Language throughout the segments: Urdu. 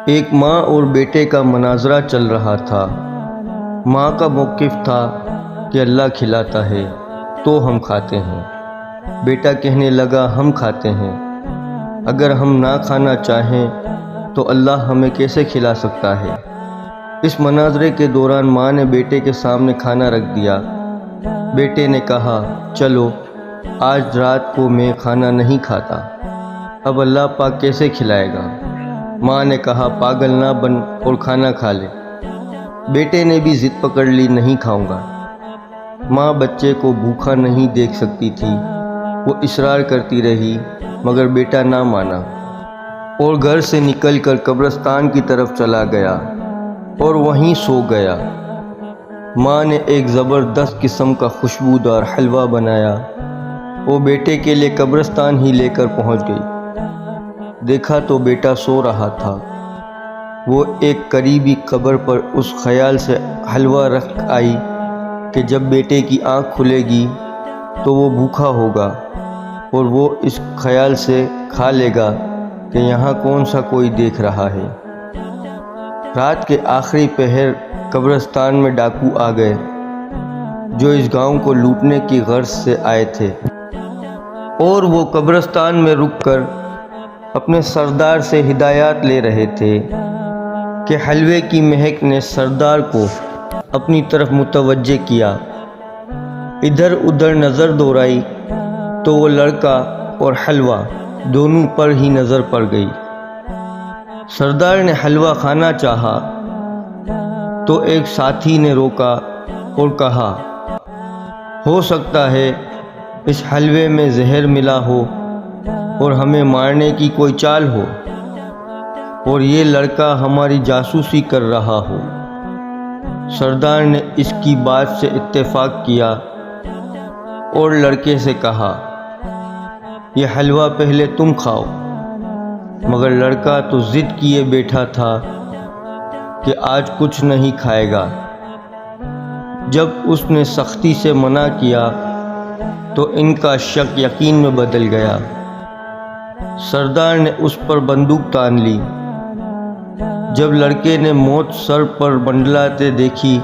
ایک ماں اور بیٹے کا مناظرہ چل رہا تھا۔ ماں کا موقف تھا کہ اللہ کھلاتا ہے تو ہم کھاتے ہیں۔ بیٹا کہنے لگا ہم کھاتے ہیں، اگر ہم نہ کھانا چاہیں تو اللہ ہمیں کیسے کھلا سکتا ہے؟ اس مناظرے کے دوران ماں نے بیٹے کے سامنے کھانا رکھ دیا۔ بیٹے نے کہا چلو آج رات کو میں کھانا نہیں کھاتا، اب اللہ پاک کیسے کھلائے گا؟ ماں نے کہا پاگل نہ بن اور کھانا کھا لے۔ بیٹے نے بھی ضد پکڑ لی نہیں کھاؤں گا۔ ماں بچے کو بھوکا نہیں دیکھ سکتی تھی، وہ اصرار کرتی رہی مگر بیٹا نہ مانا اور گھر سے نکل کر قبرستان کی طرف چلا گیا اور وہیں سو گیا۔ ماں نے ایک زبردست قسم کا خوشبودار حلوہ بنایا، وہ بیٹے کے لیے قبرستان ہی لے کر پہنچ گئی۔ دیکھا تو بیٹا سو رہا تھا۔ وہ ایک قریبی قبر پر اس خیال سے حلوہ رکھ آئی کہ جب بیٹے کی آنکھ کھلے گی تو وہ بھوکا ہوگا اور وہ اس خیال سے کھا لے گا کہ یہاں کون سا کوئی دیکھ رہا ہے۔ رات کے آخری پہر قبرستان میں ڈاکو آ گئے جو اس گاؤں کو لوٹنے کی غرض سے آئے تھے، اور وہ قبرستان میں رک کر اپنے سردار سے ہدایات لے رہے تھے کہ حلوے کی مہک نے سردار کو اپنی طرف متوجہ کیا۔ ادھر ادھر نظر دوڑائی تو وہ لڑکا اور حلوہ دونوں پر ہی نظر پڑ گئی۔ سردار نے حلوہ کھانا چاہا تو ایک ساتھی نے روکا اور کہا ہو سکتا ہے اس حلوے میں زہر ملا ہو اور ہمیں مارنے کی کوئی چال ہو اور یہ لڑکا ہماری جاسوسی کر رہا ہو۔ سردار نے اس کی بات سے اتفاق کیا اور لڑکے سے کہا یہ حلوہ پہلے تم کھاؤ، مگر لڑکا تو ضد کیے بیٹھا تھا کہ آج کچھ نہیں کھائے گا۔ جب اس نے سختی سے منع کیا تو ان کا شک یقین میں بدل گیا۔ سردار نے اس پر بندوق تان لی۔ جب لڑکے نے موت سر پر منڈلاتے دیکھی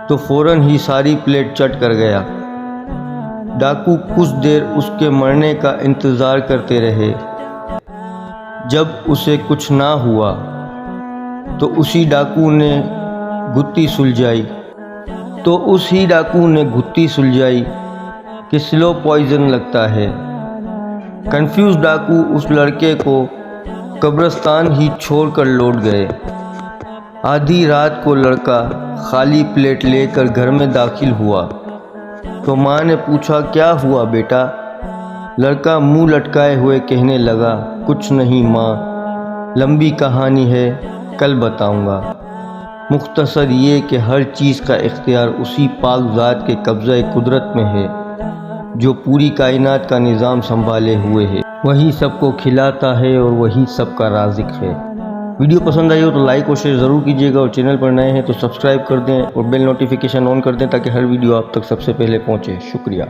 تو فوراً ہی ساری پلیٹ چٹ کر گیا۔ ڈاکو کچھ دیر اس کے مرنے کا انتظار کرتے رہے۔ جب اسے کچھ نہ ہوا تو اسی ڈاکو نے گتھی سلجھائی کہ سلو پوائزن لگتا ہے۔ کنفیوز ڈاکو اس لڑکے کو قبرستان ہی چھوڑ کر لوٹ گئے۔ آدھی رات کو لڑکا خالی پلیٹ لے کر گھر میں داخل ہوا تو ماں نے پوچھا کیا ہوا بیٹا؟ لڑکا منہ لٹکائے ہوئے کہنے لگا کچھ نہیں ماں، لمبی کہانی ہے کل بتاؤں گا۔ مختصر یہ کہ ہر چیز کا اختیار اسی پاک ذات کے قبضہ قدرت میں ہے جو پوری کائنات کا نظام سنبھالے ہوئے ہے۔ وہی سب کو کھلاتا ہے اور وہی سب کا رازق ہے۔ ویڈیو پسند آئی ہو تو لائک اور شیئر ضرور کیجیے گا، اور چینل پر نئے ہیں تو سبسکرائب کر دیں اور بیل نوٹیفیکیشن آن کر دیں تاکہ ہر ویڈیو آپ تک سب سے پہلے پہنچے۔ شکریہ۔